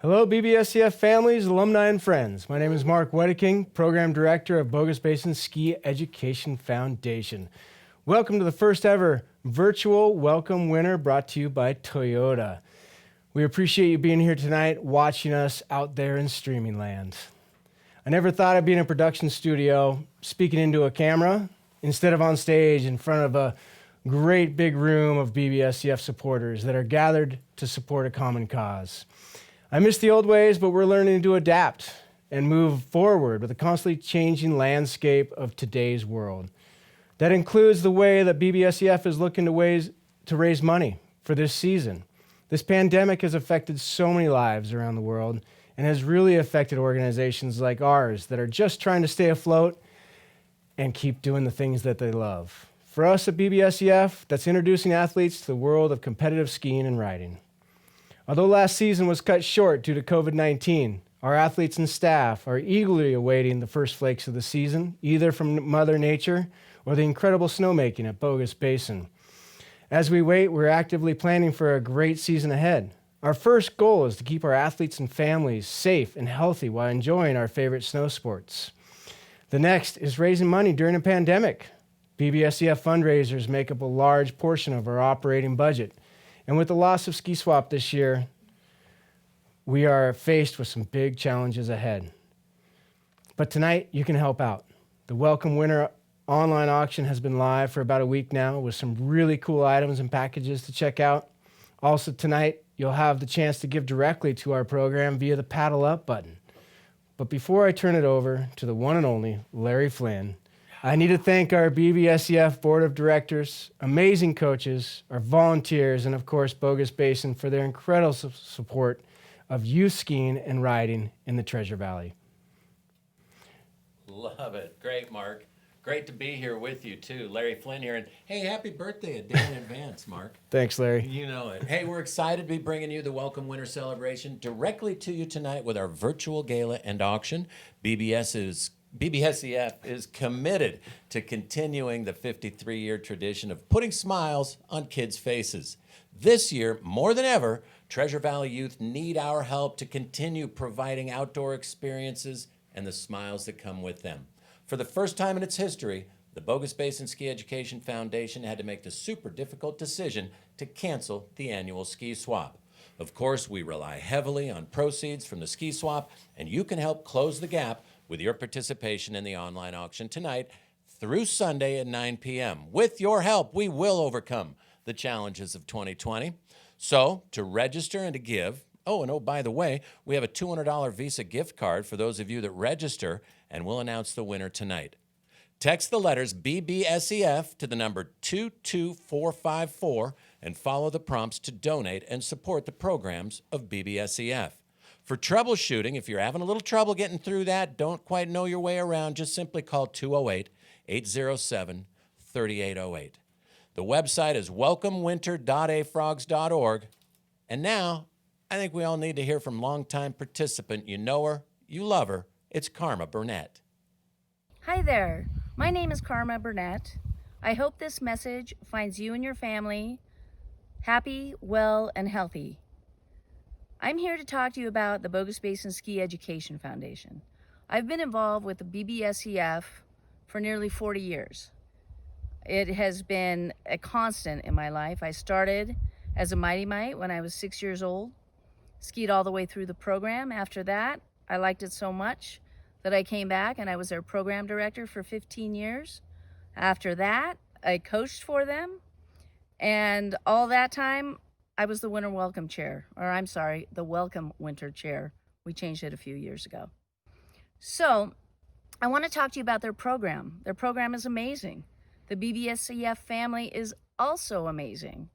Hello, BBSEF families, alumni, and friends. My name is Mark Wedeking, Program Director of Bogus Basin Ski Education Foundation. Welcome to the first ever virtual welcome winter brought to you by Toyota. We appreciate you being here tonight, watching us out there in streaming land. I never thought I'd be in a production studio speaking into a camera instead of on stage in front of a great big room of BBSEF supporters that are gathered to support a common cause. I miss the old ways, but we're learning to adapt and move forward with the constantly changing landscape of today's world. That includes the way that BBSEF is looking to ways to raise money for this season. This pandemic has affected so many lives around the world and has really affected organizations like ours that are just trying to stay afloat and keep doing the things that they love. For us at BBSEF, that's introducing athletes to the world of competitive skiing and riding. Although last season was cut short due to COVID-19, our athletes and staff are eagerly awaiting the first flakes of the season, either from Mother Nature or the incredible snowmaking at Bogus Basin. As we wait, we're actively planning for a great season ahead. Our first goal is to keep our athletes and families safe and healthy while enjoying our favorite snow sports. The next is raising money during a pandemic. BBSEF fundraisers make up a large portion of our operating budget. And with the loss of Ski Swap this year, we are faced with some big challenges ahead. But tonight, you can help out. The Welcome Winter online auction has been live for about a week now with some really cool items and packages to check out. Also tonight, you'll have the chance to give directly to our program via the Paddle Up button. But before I turn it over to the one and only Larry Flynn, I need to thank our BBSEF Board of Directors, amazing coaches, our volunteers, and of course, Bogus Basin for their incredible support of youth skiing and riding in the Treasure Valley. Love it. Great, Mark. Great to be here with you, too. Larry Flynn here. And hey, happy birthday a day in advance, Mark. Thanks, Larry. You know it. Hey, we're excited to be bringing you the Welcome Winter Celebration directly to you tonight with our virtual gala and auction. BBSEF is committed to continuing the 53-year tradition of putting smiles on kids' faces. This year, more than ever, Treasure Valley youth need our help to continue providing outdoor experiences and the smiles that come with them. For the first time in its history, the Bogus Basin Ski Education Foundation had to make the super difficult decision to cancel the annual ski swap. Of course, we rely heavily on proceeds from the ski swap, and you can help close the gap with your participation in the online auction tonight through Sunday at 9 p.m. With your help, we will overcome the challenges of 2020. So, to register and to give, by the way, we have a $200 Visa gift card for those of you that register, and we'll announce the winner tonight. Text the letters BBSEF to the number 22454 and follow the prompts to donate and support the programs of BBSEF. For troubleshooting, if you're having a little trouble getting through that, don't quite know your way around, just simply call 208-807-3808. The website is welcomewinter.afrogs.org. And now, I think we all need to hear from longtime participant. You know her, you love her. It's Karma Burnett. Hi there. My name is Karma Burnett. I hope this message finds you and your family happy, well, and healthy. I'm here to talk to you about the Bogus Basin Ski Education Foundation. I've been involved with the BBSEF for nearly 40 years. It has been a constant in my life. I started as a Mighty Mite when I was 6 years old, skied all the way through the program. After that, I liked it so much that I came back and I was their program director for 15 years. After that, I coached for them, and all that time, I was the winter welcome chair, the welcome winter chair. We changed it a few years ago. So I want to talk to you about their program. Their program is amazing. The BBSEF family is also amazing.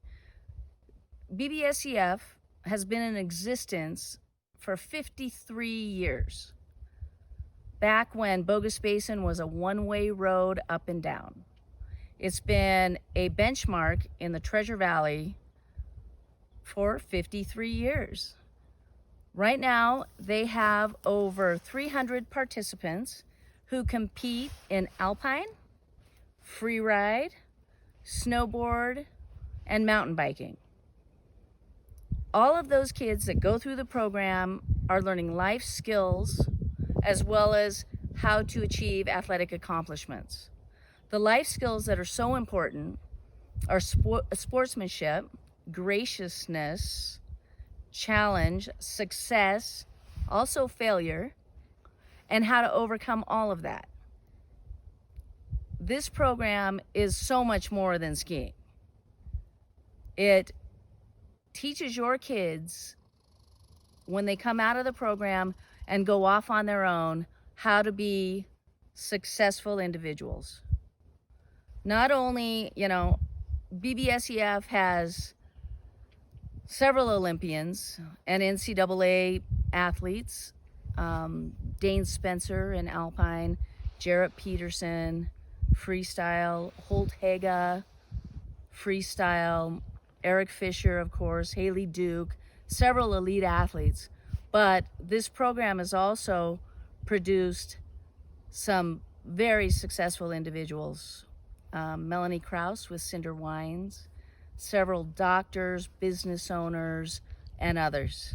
BBSEF has been in existence for 53 years, back when Bogus Basin was a one-way road up and down. It's been a benchmark in the Treasure Valley for 53 years. Right now, they have over 300 participants who compete in alpine, free ride, snowboard, and mountain biking. All of those kids that go through the program are learning life skills as well as how to achieve athletic accomplishments. The life skills that are so important are sportsmanship, graciousness, challenge, success, also failure, and how to overcome all of that. This program is so much more than skiing. It teaches your kids, when they come out of the program and go off on their own, how to be successful individuals. Not only, BBSEF has several Olympians and NCAA athletes, Dane Spencer in Alpine, Jarrett Peterson, freestyle, Holt Haga, freestyle, Eric Fisher, of course, Haley Duke, several elite athletes. But this program has also produced some very successful individuals. Melanie Krause with Cinder Wines, several doctors, business owners, and others.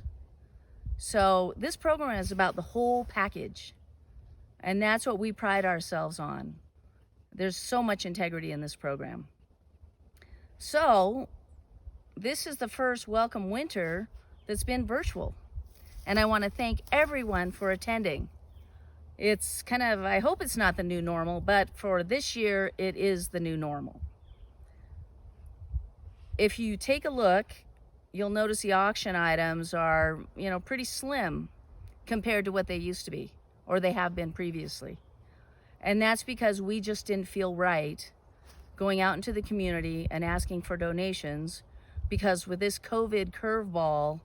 So this program is about the whole package, and that's what we pride ourselves on. There's so much integrity in this program. So this is the first Welcome Winter that's been virtual, and I want to thank everyone for attending. It's kind of, I hope it's not the new normal, but for this year, it is the new normal. If you take a look, you'll notice the auction items are, pretty slim compared to what they used to be, or they have been previously. And that's because we just didn't feel right going out into the community and asking for donations, because with this COVID curveball,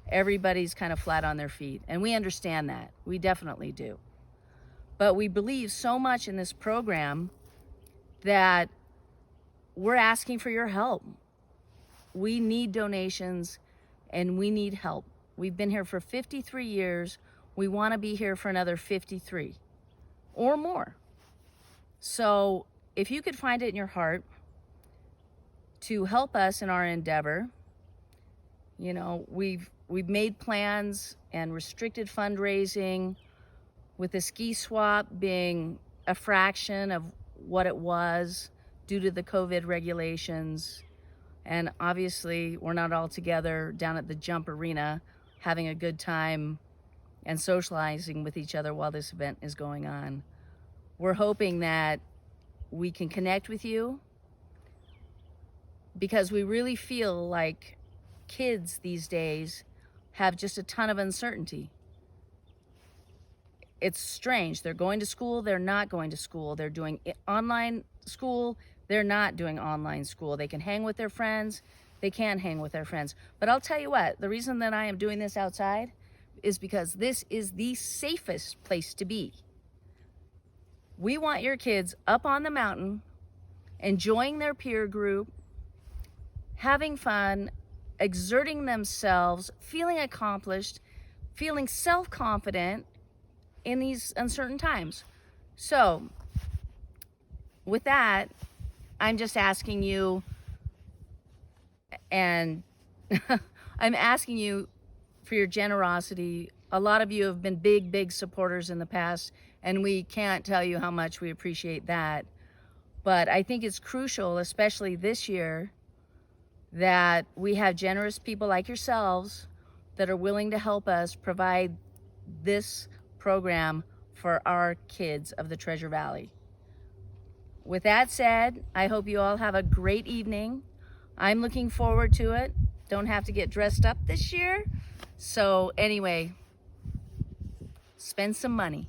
everybody's kind of flat on their feet. And we understand that. We definitely do. But we believe so much in this program that we're asking for your help. We need donations and we need help. We've been here for 53 years. We want to be here for another 53 or more. So if you could find it in your heart to help us in our endeavor, we've made plans and restricted fundraising, with the ski swap being a fraction of what it was due to the COVID regulations. And obviously, we're not all together down at the Jump Arena having a good time and socializing with each other while this event is going on. We're hoping that we can connect with you, because we really feel like kids these days have just a ton of uncertainty. It's strange. They're going to school, they're not going to school. They're doing online school, they're not doing online school. They can hang with their friends, they can't hang with their friends. But I'll tell you what, the reason that I am doing this outside is because this is the safest place to be. We want your kids up on the mountain, enjoying their peer group, having fun, exerting themselves, feeling accomplished, feeling self-confident in these uncertain times. So with that, I'm just asking you, and I'm asking you for your generosity. A lot of you have been big supporters in the past, and we can't tell you how much we appreciate that. But I think it's crucial, especially this year, that we have generous people like yourselves that are willing to help us provide this program for our kids of the Treasure Valley. With that said, I hope you all have a great evening. I'm looking forward to it. Don't have to get dressed up this year. So anyway, spend some money.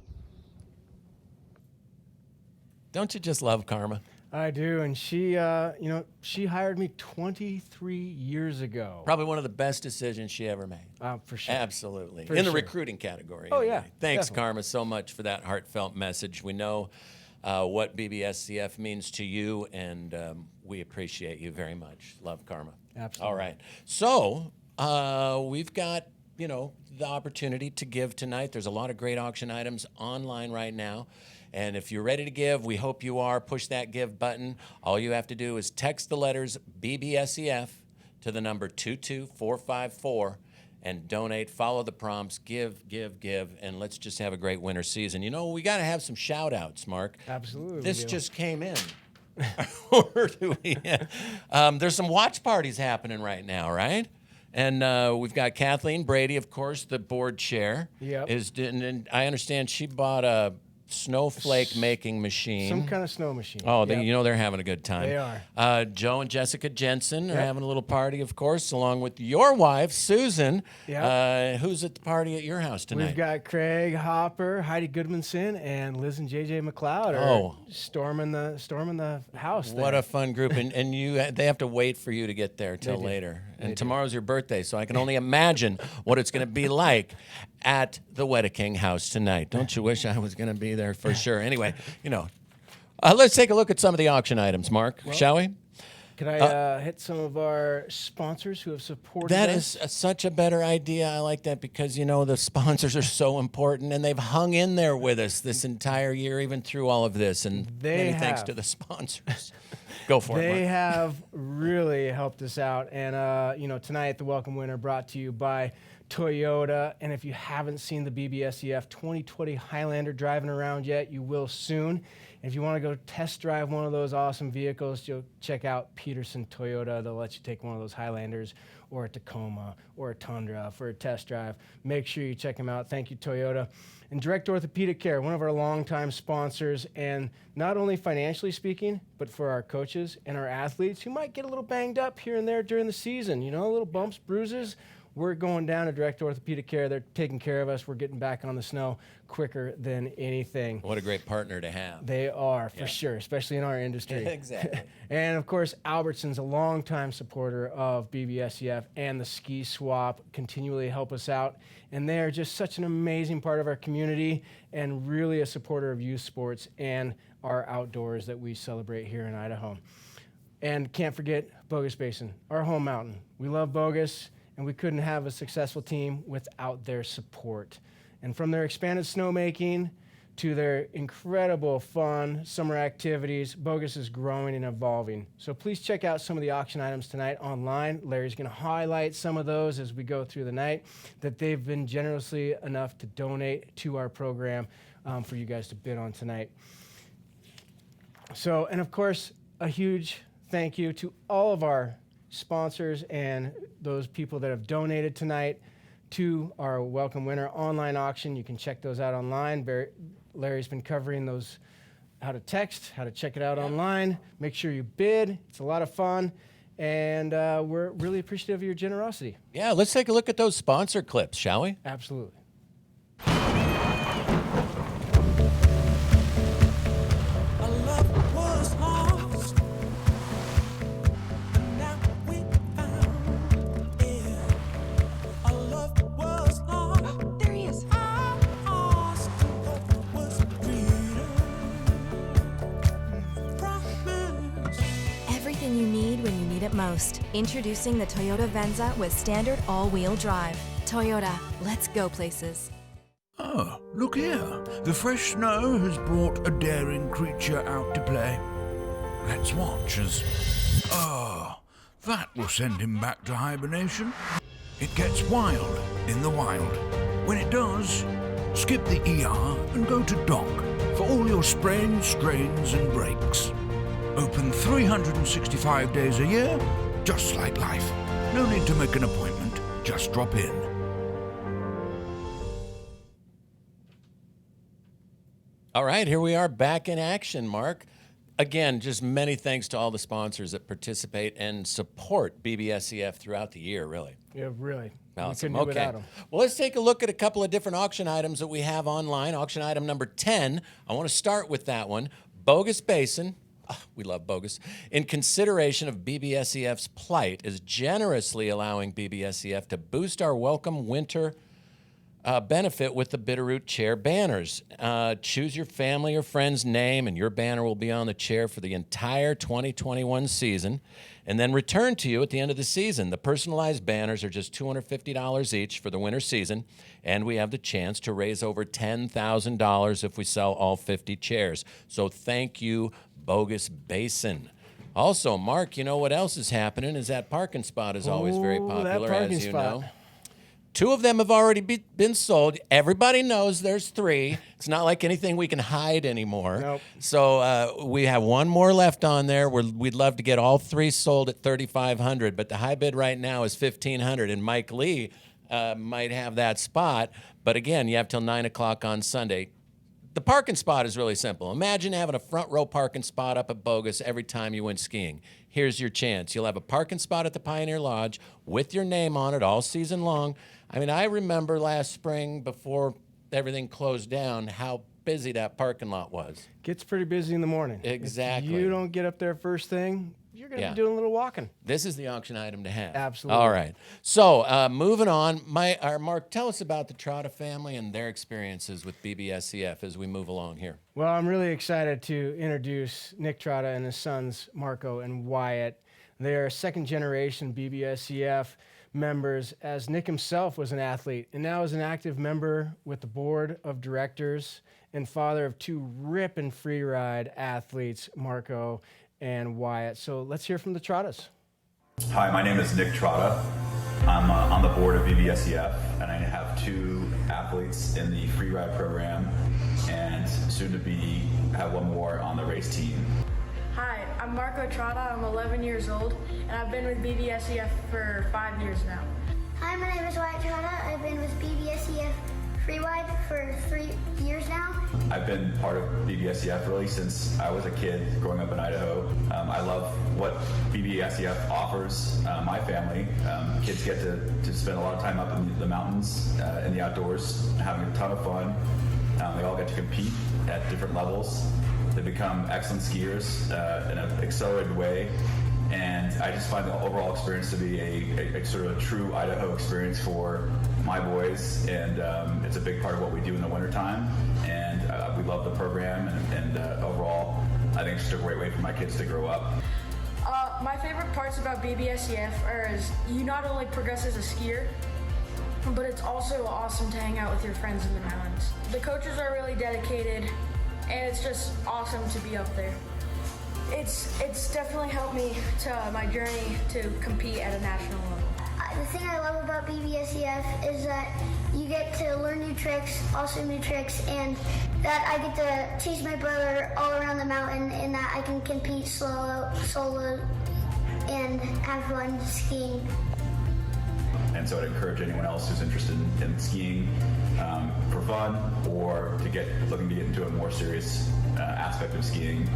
Don't you just love Karma? I do, and she hired me 23 years ago. Probably one of the best decisions she ever made. For sure. Absolutely. For In the sure. recruiting category. Oh, anyway. yeah, Thanks, definitely. Karma, so much for that heartfelt message. We know what BBSCF means to you, and we appreciate you very much. Love, Karma. Absolutely. All right. So we've got, the opportunity to give tonight. There's a lot of great auction items online right now. And if you're ready to give, we hope you are. Push that give button. All you have to do is text the letters BBSEF to the number 22454, and donate. Follow the prompts, give, and let's just have a great winter season. You know, we got to have some shout-outs, Mark. Absolutely. This just came in. Or do we? There's some watch parties happening right now, right? And we've got Kathleen Brady, of course, the board chair. Yep. And I understand she bought a snowflake making machine. Some kind of snow machine. Oh, Yep. you know they're having a good time. They are. Joe and Jessica Jensen are Yep. having a little party, of course, along with your wife, Susan. Yep. Who's at the party at your house tonight? We've got Craig Hopper, Heidi Goodmanson, and Liz and JJ McLeod are storming the house. What there. a fun group. And they have to wait for you to get there till later. And tomorrow's your birthday, so I can only imagine what it's going to be like at the Wedeking house tonight. Don't you wish I was going to be there for sure? Anyway, let's take a look at some of the auction items, Mark, shall we? Could I hit some of our sponsors who have supported That us? is such a better idea. I like that because, the sponsors are so important, and they've hung in there with us this entire year, even through all of this. And many thanks to the sponsors. Go for it, Mark. They have really helped us out. And, tonight, the Welcome Winner brought to you by Toyota. And if you haven't seen the BBSEF 2020 Highlander driving around yet, you will soon. If you want to go test drive one of those awesome vehicles, you'll check out Peterson Toyota. They'll let you take one of those Highlanders or a Tacoma or a Tundra for a test drive. Make sure you check them out. Thank you, Toyota. And Direct Orthopedic Care, one of our longtime sponsors, and not only financially speaking, but for our coaches and our athletes who might get a little banged up here and there during the season, little bumps, bruises. We're going down to Direct Orthopedic Care. They're taking care of us. We're getting back on the snow quicker than anything. What a great partner to have. They are, for sure, especially in our industry. Exactly. And, of course, Albertson's a longtime supporter of BBSEF and the Ski Swap, continually help us out. And they are just such an amazing part of our community and really a supporter of youth sports and our outdoors that we celebrate here in Idaho. And can't forget Bogus Basin, our home mountain. We love Bogus, and we couldn't have a successful team without their support. And from their expanded snowmaking to their incredible fun summer activities, Bogus is growing and evolving. So please check out some of the auction items tonight online. Larry's going to highlight some of those as we go through the night that they've been generously enough to donate to our program for you guys to bid on tonight. So, and of course, a huge thank you to all of our sponsors and those people that have donated tonight to our Welcome Winner online auction. You can check those out online. Larry's been covering those, how to text, how to check it out online. Make sure you bid. It's a lot of fun. And we're really appreciative of your generosity. Yeah, let's take a look at those sponsor clips, shall we? Absolutely. Everything you need when you need it most. Introducing the Toyota Venza with standard all-wheel drive. Toyota, let's go places. Oh, look here. The fresh snow has brought a daring creature out to play. Let's watch as... Oh, that will send him back to hibernation. It gets wild in the wild. When it does, skip the ER and go to DOC for all your sprains, strains and breaks. Open 365 days a year, just like life. No need to make an appointment, just drop in. All right, here we are back in action, Mark. Again, just many thanks to all the sponsors that participate and support BBSEF throughout the year, really. Yeah, really. Awesome. We couldn't do Okay. without 'em. Well, let's take a look at a couple of different auction items that we have online. Auction item number 10. I want to start with that one. Bogus Basin. We love Bogus. In consideration of BBSEF's plight, is generously allowing BBSEF to boost our Welcome Winter benefit with the Bitterroot chair banners. Choose your family or friend's name, and your banner will be on the chair for the entire 2021 season, and then return to you at the end of the season. The personalized banners are just $250 each for the winter season, and we have the chance to raise over $10,000 if we sell all 50 chairs. So thank you, Bogus Basin. Also, Mark, you know what else is happening is that parking spot is always very Oh, that popular, parking as you spot. know. 2 of them have already been sold. Everybody knows there's 3. It's not like anything we can hide anymore. Nope. So we have 1 more left on there. We'd love to get all 3 sold at $3,500, but the high bid right now is $1,500, and Mike Lee might have that spot. But again, you have till 9 o'clock on Sunday. The parking spot is really simple. Imagine having a front row parking spot up at Bogus every time you went skiing. Here's your chance. You'll have a parking spot at the Pioneer Lodge with your name on it all season long. I mean, I remember last spring before everything closed down how busy that parking lot was. Gets pretty busy in the morning. Exactly. If you don't get up there first thing, you're going to Yeah. be doing a little walking. This is the auction item to have. Absolutely. All right. So moving on, Mark, tell us about the Trotta family and their experiences with BBSEF as we move along here. Well, I'm really excited to introduce Nick Trotta and his sons, Marco and Wyatt. They are second-generation BBSEF members, as Nick himself was an athlete and now is an active member with the board of directors and father of 2 ripping freeride athletes, Marco and Wyatt. So let's hear from the Trottas. Hi, my name is Nick Trotta. I'm on the board of BBSEF, and I have 2 athletes in the freeride program, and soon to be have 1 more on the race team. Hi, I'm Marco Trotta. I'm 11 years old, and I've been with BBSEF for 5 years now. Hi, my name is Wyatt Trotta. I've been with BBSEF Freeride for 3 years now. I've been part of BBSEF really since I was a kid growing up in Idaho. I love what BBSEF offers my family. Kids get to spend a lot of time up in the mountains, in the outdoors, having a ton of fun. They all get to compete at different levels. They become excellent skiers in an accelerated way. And I just find the overall experience to be a sort of a true Idaho experience for my boys. And it's a big part of what we do in the wintertime. And we love the program. And overall, I think it's just a great way for my kids to grow up. My favorite parts about BBSEF are you not only progress as a skier, but it's also awesome to hang out with your friends in the mountains. The coaches are really dedicated, and it's just awesome to be up there. It's definitely helped me to my journey to compete at a national level. The thing I love about BBSEF is that you get to learn new tricks, also new tricks, and that I get to chase my brother all around the mountain, and that I can compete solo, and have fun skiing. And so I'd encourage anyone else who's interested in skiing for fun or looking to get into a more serious aspect of skiing.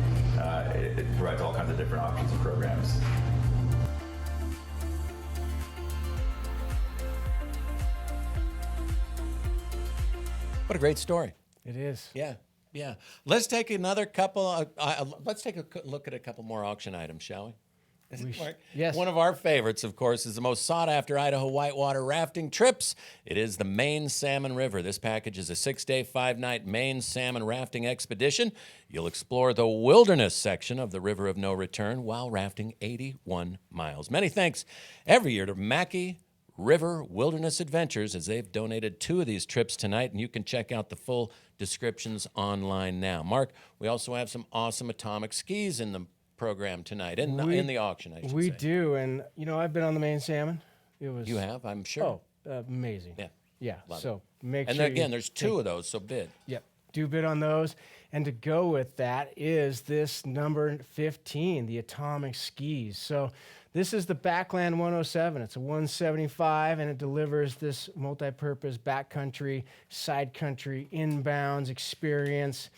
It provides all kinds of different options and programs. What a great story. It is. Yeah. Let's take another couple. Let's take a look at a couple more auction items, shall we? Yes. One of our favorites, of course, is the most sought-after Idaho whitewater rafting trips. It is the Maine Salmon River. This package is a 6-day, 5-night Maine salmon rafting expedition. You'll explore the wilderness section of the River of No Return while rafting 81 miles. Many thanks every year to Mackey River Wilderness Adventures, as they've donated 2 of these trips tonight, and you can check out the full descriptions online now. Mark, we also have some awesome atomic skis in the program tonight, in the auction, I should say. We do, and I've been on the Maine salmon. It was You have, I'm sure. amazing. Yeah. So make And sure. again, there's 2 of those, so bid. Yep. Do bid on those. And to go with that is this number 15, the atomic skis. So this is the Backland 107. It's a 175, and it delivers this multi-purpose backcountry, side country, inbounds experience.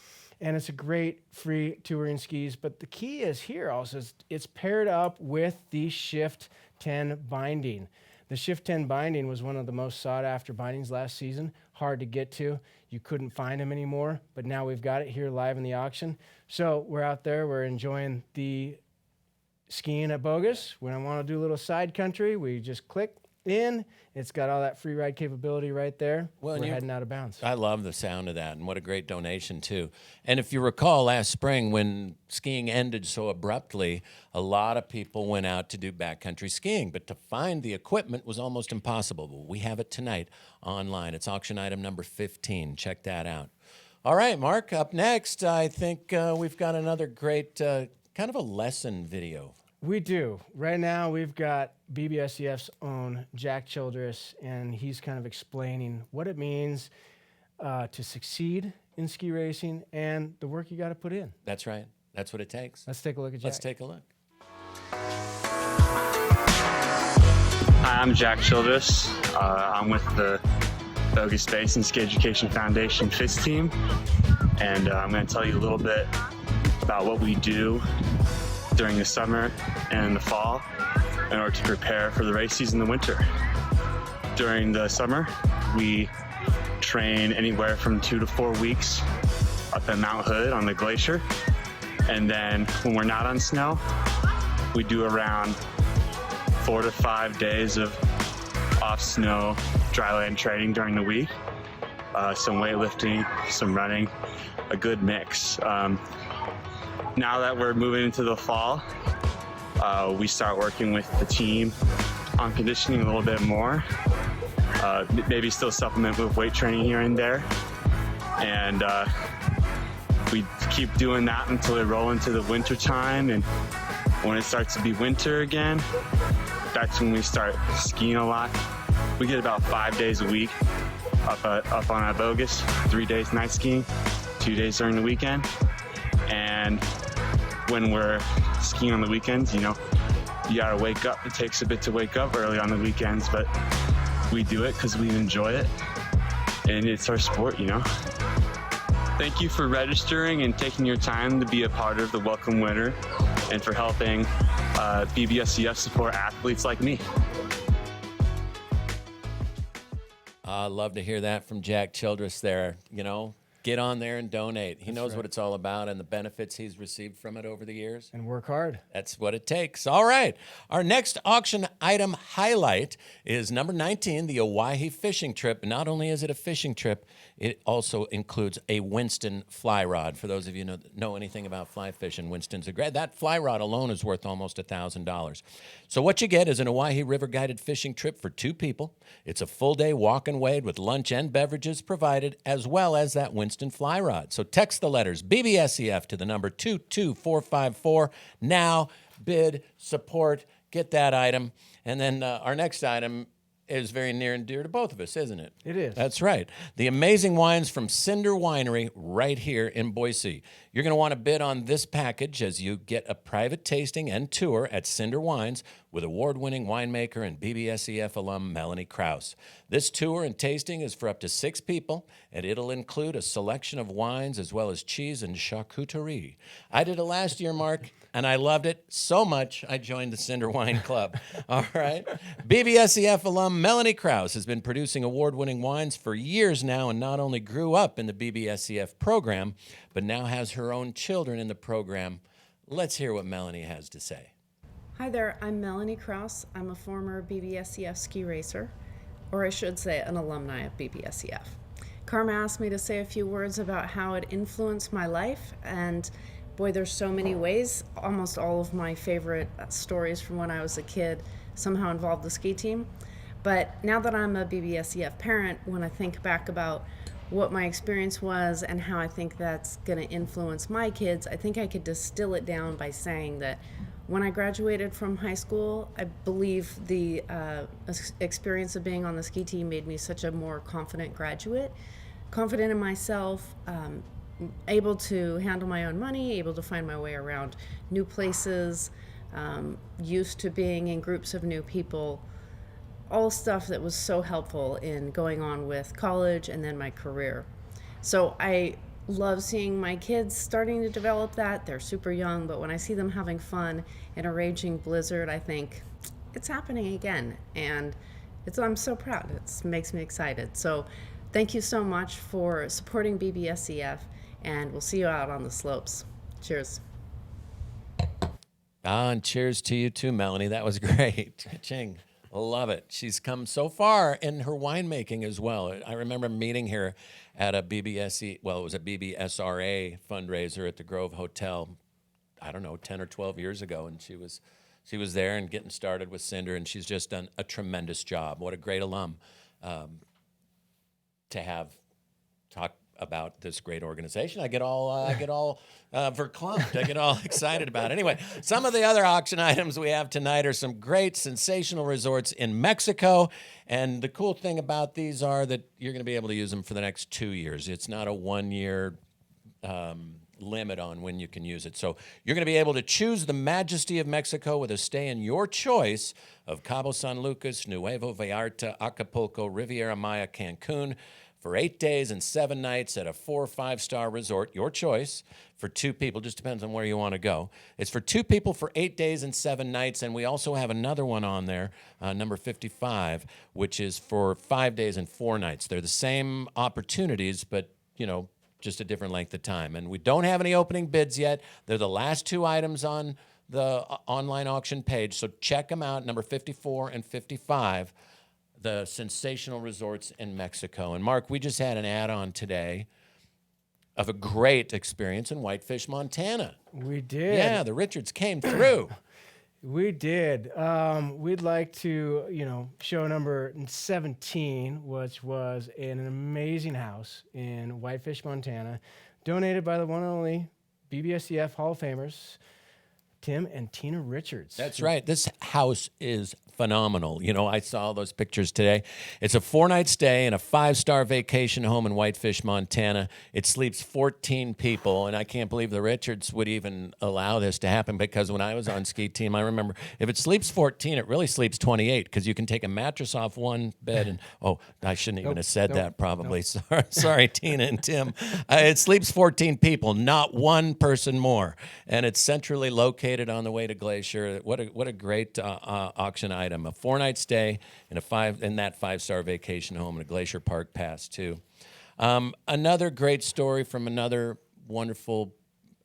And it's a great free touring skis. But the key is here also, it's paired up with the Shift 10 binding. The Shift 10 binding was one of the most sought after bindings last season. Hard to get to. You couldn't find them anymore, but now we've got it here live in the auction. So we're out there, we're enjoying the skiing at Bogus. When I want to do a little side country, we just click in. It's got all that free ride capability right there. Well, we're heading out of bounds. I love the sound of that, and what a great donation, too. And if you recall last spring when skiing ended so abruptly, a lot of people went out to do backcountry skiing, but to find the equipment was almost impossible. But we have it tonight online. It's auction item number 15. Check that out. All right, Mark, up next, I think we've got another great kind of a lesson video. We do. Right now, we've got BBSEF's own Jack Childress, and he's kind of explaining what it means to succeed in ski racing and the work you got to put in. That's right. That's what it takes. Let's take a look at Jack. Let's take a look. Hi, I'm Jack Childress. I'm with the Bogus Space and Ski Education Foundation FIS team, and I'm going to tell you a little bit about what we do during the summer and the fall in order to prepare for the race season in the winter. During the summer, we train anywhere from 2 to 4 weeks up at Mount Hood on the glacier, and then when we're not on snow, we do around 4 to 5 days of off-snow dryland training during the week. Some weightlifting, some running, a good mix. Now that we're moving into the fall, we start working with the team on conditioning a little bit more. Maybe still supplement with weight training here and there. And we keep doing that until we roll into the winter time. And when it starts to be winter again, that's when we start skiing a lot. We get about 5 days a week up on our Bogus, 3 days night skiing, 2 days during the weekend. And when we're skiing on the weekends, you gotta wake up. It takes a bit to wake up early on the weekends, but we do it because we enjoy it, and it's our sport, Thank you for registering and taking your time to be a part of the Welcome Winter, and for helping BBSEF support athletes like me. I love to hear that from Jack Childress there. Get on there and donate. He knows what it's all about and the benefits he's received from it over the years. And work hard. That's what it takes. All right. Our next auction item highlight is number 19, the Owyhee fishing trip. Not only is it a fishing trip, it also includes a Winston fly rod. For those of you that know anything about fly fishing, Winston's a great. That fly rod alone is worth almost $1,000. So what you get is an Owyhee River guided fishing trip for 2 people. It's a full day walk and wade with lunch and beverages provided, as well as that Winston fly rod. So text the letters BBSEF to the number 22454. Now, bid, support, get that item. And then our next item is very near and dear to both of us, isn't it? It is. That's right. The amazing wines from Cinder Winery right here in Boise. You're going to want to bid on this package as you get a private tasting and tour at Cinder Wines with award-winning winemaker and BBSEF alum Melanie Krause. This tour and tasting is for up to 6 people, and it'll include a selection of wines as well as cheese and charcuterie. I did it last year, Mark, and I loved it so much I joined the Cinder Wine Club. All right. BBSEF alum Melanie Krause has been producing award-winning wines for years now, and not only grew up in the BBSEF program, but now has her own children in the program. Let's hear what Melanie has to say. Hi there, I'm Melanie Krause. I'm a former BBSEF ski racer, or I should say an alumni of BBSEF. Karma asked me to say a few words about how it influenced my life, and boy, there's so many ways. Almost all of my favorite stories from when I was a kid somehow involved the ski team. But now that I'm a BBSEF parent, when I think back about what my experience was and how I think that's going to influence my kids, I think I could distill it down by saying that when I graduated from high school, I believe the experience of being on the ski team made me such a more confident graduate, confident in myself, able to handle my own money, able to find my way around new places, used to being in groups of new people, all stuff that was so helpful in going on with college and then my career. So I love seeing my kids starting to develop that. They're super young, but when I see them having fun in a raging blizzard, I think it's happening again. And I'm so proud. It makes me excited. So thank you so much for supporting BBSEF, and we'll see you out on the slopes. Cheers. And cheers to you too, Melanie. That was great. Ching. Love it. She's come so far in her winemaking as well. I remember meeting her at a BBSE, well, it was a BBSRA fundraiser at the Grove Hotel, I don't know, 10 or 12 years ago, and she was there and getting started with Cinder, and she's just done a tremendous job. What a great alum to have talk about this great organization. I get all verklempt. I get all excited about it. Anyway, some of the other auction items we have tonight are some great, sensational resorts in Mexico. And the cool thing about these are that you're going to be able to use them for the next 2 years. It's not a 1 year limit on when you can use it. So you're going to be able to choose the majesty of Mexico with a stay in your choice of Cabo San Lucas, Nuevo Vallarta, Acapulco, Riviera Maya, Cancun for 8 days and 7 nights at a 4 or 5-star resort, your choice, for 2 people. Just depends on where you want to go. It's for 2 people for 8 days and 7 nights, and we also have another one on there, number 55, which is for 5 days and 4 nights. They're the same opportunities, but, just a different length of time. And we don't have any opening bids yet. They're the last 2 items on the online auction page, so check them out, number 54 and 55, the sensational resorts in Mexico. And Mark, we just had an add-on today of a great experience in Whitefish, Montana. We did. Yeah, the Richards came through. We did. We'd like to, show number 17, which was an amazing house in Whitefish, Montana, donated by the one and only BBSEF Hall of Famers, Tim and Tina Richards. That's right. This house is phenomenal. I saw those pictures today. It's a 4-night stay in a 5-star vacation home in Whitefish, Montana. It sleeps 14 people, and I can't believe the Richards would even allow this to happen, because when I was on ski team, I remember if it sleeps 14, it really sleeps 28, because you can take a mattress off one bed and, I shouldn't even have said that probably. Sorry, Tina and Tim. It sleeps 14 people, not one person more, and it's centrally located on the way to Glacier. What a great auction item. A 4-night stay in that 5-star vacation home and a Glacier Park pass too. Another great story from another wonderful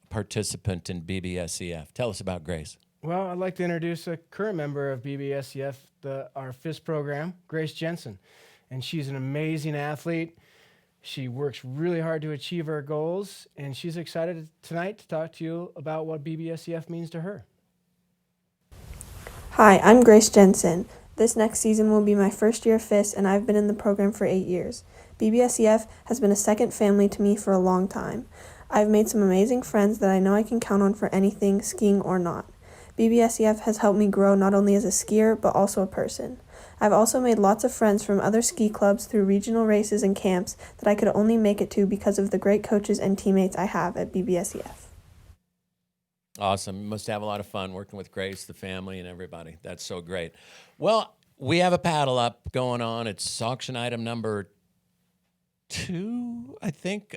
participant in BBSEF. Tell us about Grace. Well, I'd like to introduce a current member of BBSEF, our FIST program, Grace Jensen. And she's an amazing athlete. She works really hard to achieve her goals, and she's excited tonight to talk to you about what BBSEF means to her. Hi, I'm Grace Jensen. This next season will be my first year of FIST, and I've been in the program for 8 years. BBSEF has been a second family to me for a long time. I've made some amazing friends that I know I can count on for anything, skiing or not. BBSEF has helped me grow not only as a skier, but also a person. I've also made lots of friends from other ski clubs through regional races and camps that I could only make it to because of the great coaches and teammates I have at BBSEF. Awesome. You must have a lot of fun working with Grace, the family, and everybody. That's so great. Well, we have a paddle up going on. It's auction item number 2, I think.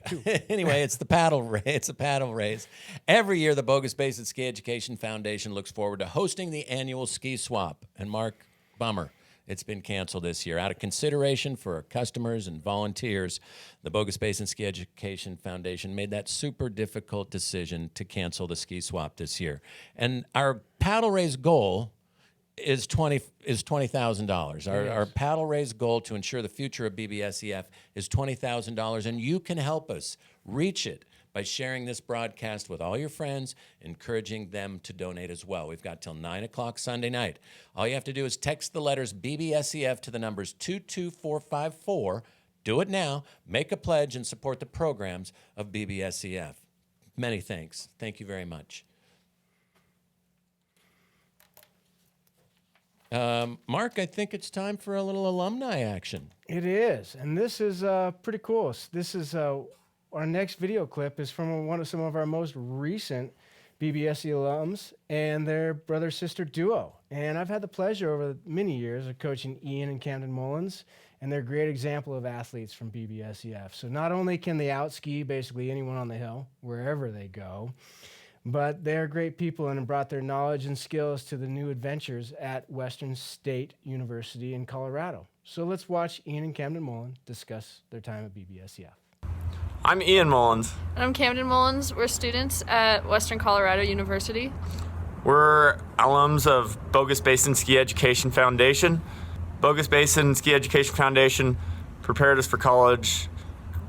Anyway, it's the paddle race. It's a paddle race. Every year, the Bogus Basin Ski Education Foundation looks forward to hosting the annual ski swap. And Mark, bummer, it's been canceled this year. Out of consideration for our customers and volunteers, the Bogus Basin Ski Education Foundation made that super difficult decision to cancel the ski swap this year. And our paddle race goal is $20,000. Our paddle race goal to ensure the future of BBSEF is $20,000, and you can help us reach it by sharing this broadcast with all your friends, encouraging them to donate as well. We've got till 9 o'clock Sunday night. All you have to do is text the letters BBSEF to the numbers 22454. Do it now. Make a pledge and support the programs of BBSEF. Many thanks. Thank you very much. Mark, I think it's time for a little alumni action. It is, and this is pretty cool. This is our next video clip is from some of our most recent BBSE alums and their brother-sister duo. And I've had the pleasure over many years of coaching Ian and Camden Mullins, and they're a great example of athletes from BBSEF. So not only can they out-ski basically anyone on the hill, wherever they go, but they're great people and have brought their knowledge and skills to the new adventures at Western State University in Colorado. So let's watch Ian and Camden Mullins discuss their time at BBSEF. I'm Ian Mullins. And I'm Camden Mullins. We're students at Western Colorado University. We're alums of Bogus Basin Ski Education Foundation. Bogus Basin Ski Education Foundation prepared us for college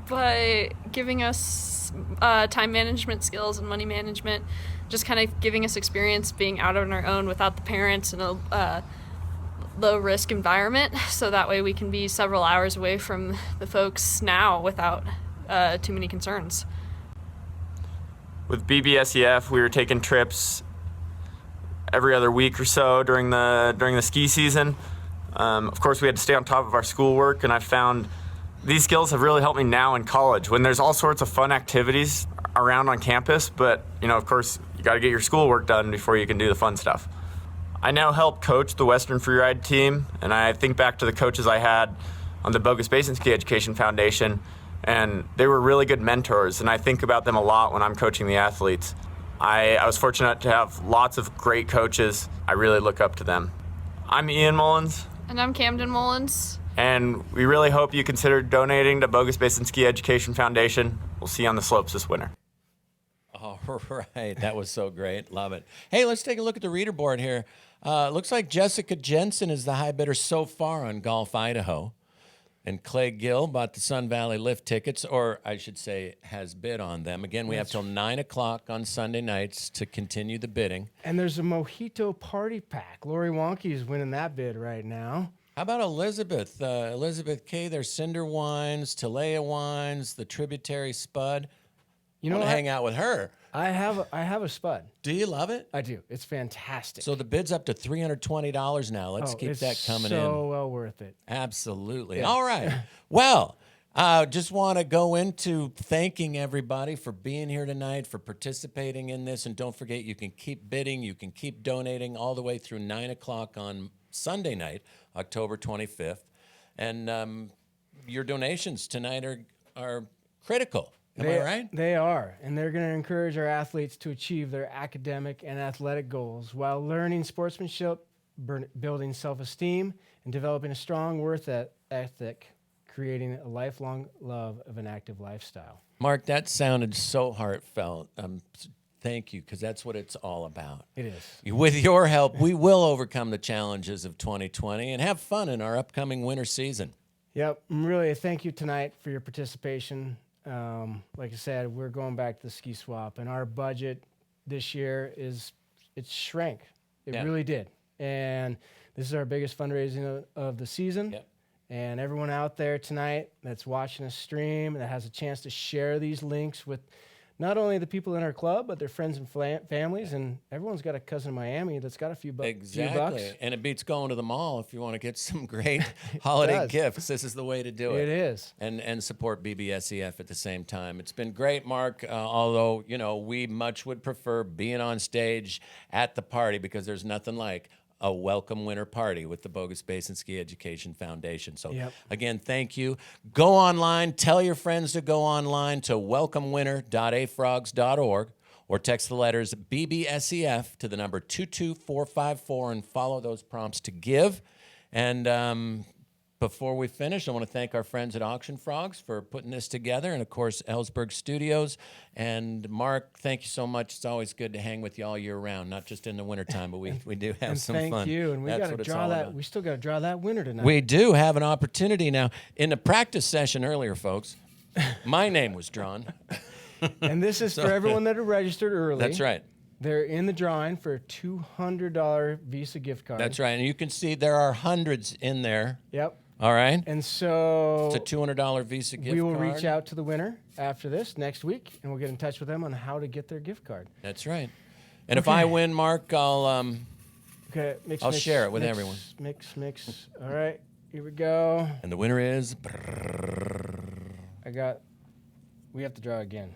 by giving us time management skills and money management, just kind of giving us experience being out on our own without the parents in a low-risk environment, so that way we can be several hours away from the folks now without too many concerns. With BBSEF, we were taking trips every other week or so during the ski season. Of course, we had to stay on top of our schoolwork, and I found these skills have really helped me now in college when there's all sorts of fun activities around on campus, but of course, you got to get your schoolwork done before you can do the fun stuff. I now help coach the Western Freeride team, and I think back to the coaches I had on the Bogus Basin Ski Education Foundation, and they were really good mentors, and I think about them a lot when I'm coaching the athletes. I was fortunate to have lots of great coaches. I really look up to them. I'm Ian Mullins. And I'm Camden Mullins. And we really hope you consider donating to Bogus Basin Ski Education Foundation. We'll see you on the slopes this winter. All right. That was so great. Love it. Hey, let's take a look at the reader board here. Looks like Jessica Jensen is the high bidder so far on Golf, Idaho. And Clay Gill bought the Sun Valley lift tickets, or I should say has bid on them. Again, we have till 9 o'clock on Sunday nights to continue the bidding. And there's a Mojito party pack. Lori Wonky is winning that bid right now. How about Elizabeth? Elizabeth K., their Cinder Wines, Talea Wines, the Tributary Spud. You know, I want to hang out with her. I have a Spud. Do you love it? I do. It's fantastic. So the bid's up to $320 now. Let's keep that coming in. So well worth it. Absolutely. Yeah. All right. Well, just want to go into thanking everybody for being here tonight, for participating in this. And don't forget, you can keep bidding. You can keep donating all the way through 9 o'clock on Sunday night, October 25th. And your donations tonight are critical. Am I right? They are, and they're going to encourage our athletes to achieve their academic and athletic goals while learning sportsmanship, building self-esteem, and developing a strong work ethic, creating a lifelong love of an active lifestyle. Mark, that sounded so heartfelt. Thank you, because that's what it's all about. It is. With your help, we will overcome the challenges of 2020 and have fun in our upcoming winter season. Yep, really thank you tonight for your participation. Like I said, we're going back to the ski swap, and our budget this year it shrank. It really did. And this is our biggest fundraising of the season. Yep. And everyone out there tonight that's watching us stream, that has a chance to share these links with not only the people in our club, but their friends and families. And everyone's got a cousin in Miami that's got a few bucks. Exactly. And it beats going to the mall if you want to get some great holiday gifts. This is the way to do it. It is. And support BBSEF at the same time. It's been great, Mark, although, we much would prefer being on stage at the party because there's nothing like a welcome winter party with the Bogus Basin Ski Education Foundation. So again, thank you. Go online, tell your friends to go online to welcomewinter.afrogs.org or text the letters BBSEF to the number 22454 and follow those prompts to give. And before we finish, I want to thank our friends at Auction Frogs for putting this together, and of course, Ellsberg Studios. And Mark, thank you so much. It's always good to hang with you all year round, not just in the wintertime, but we do have some fun. Thank you. And we got to draw that. We still got to draw that winner tonight. We do have an opportunity now. In the practice session earlier, folks, my name was drawn. And this is for everyone that are registered early. That's right. They're in the drawing for a $200 Visa gift card. That's right. And you can see there are hundreds in there. Yep. All right. And so it's a $200 Visa gift card. We will reach out to the winner after this next week, and we'll get in touch with them on how to get their gift card. That's right. And if I win, Mark, I'll share it with everyone. Mix. All right. Here we go. And the winner is. We have to draw again.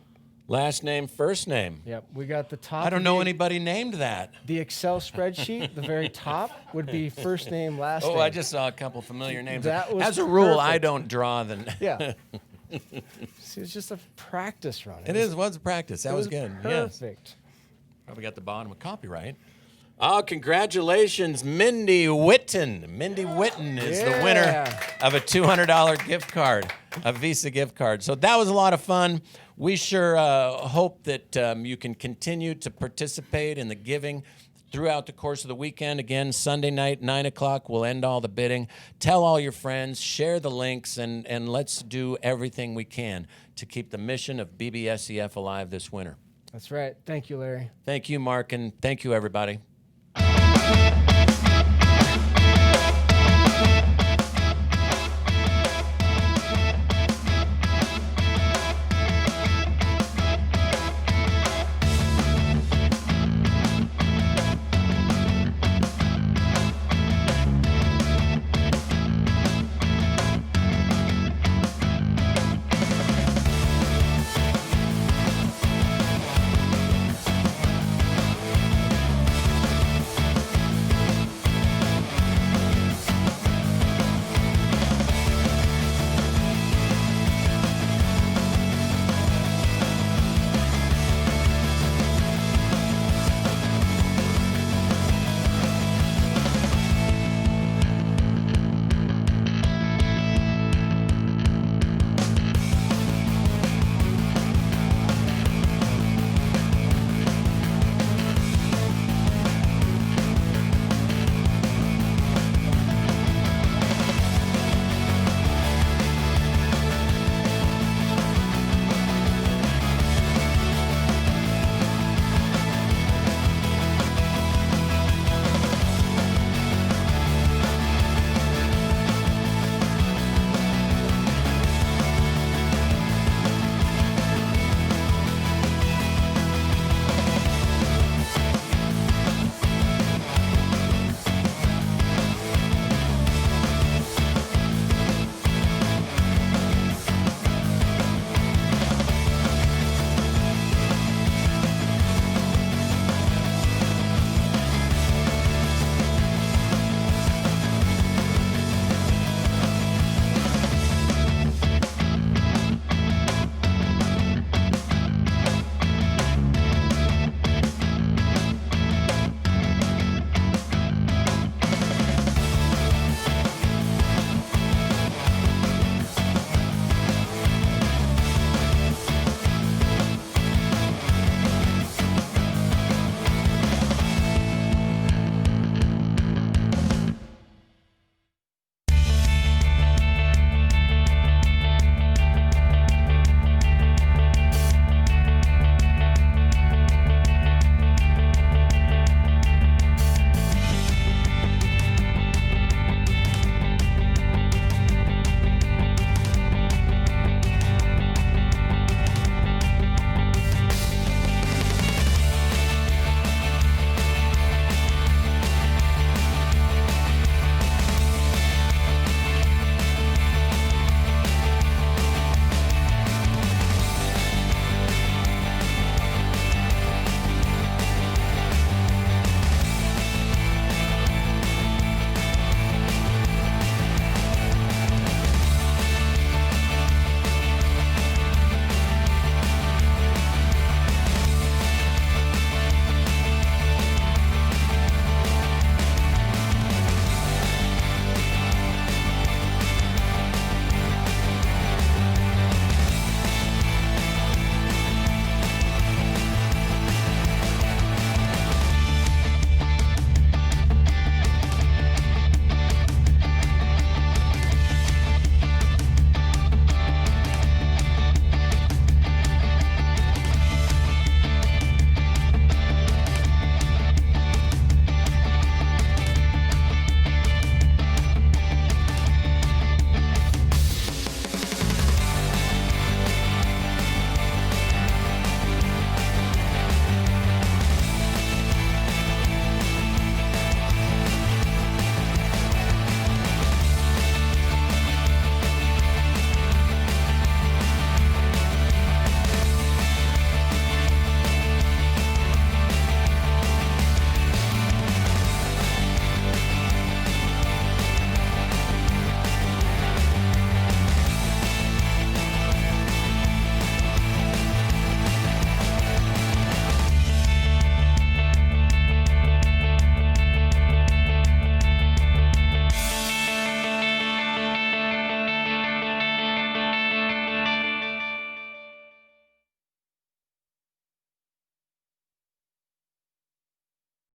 Last name, first name. Yep. We got the top. I don't know anybody named that. The Excel spreadsheet, the very top would be first name, last name. Oh, I just saw a couple familiar names. That was As a rule, I perfect. don't draw them. Yeah. See, it's just a practice run. It was a practice. That was good. Perfect. Yes. Probably got the bottom of copyright. Oh, congratulations, Mindy Witten. Mindy Witten is the winner of a $200 gift card, a Visa gift card. So that was a lot of fun. We sure hope that you can continue to participate in the giving throughout the course of the weekend. Again, Sunday night, 9 o'clock, we'll end all the bidding. Tell all your friends, share the links, and let's do everything we can to keep the mission of BBSEF alive this winter. That's right. Thank you, Larry. Thank you, Mark, and thank you, everybody.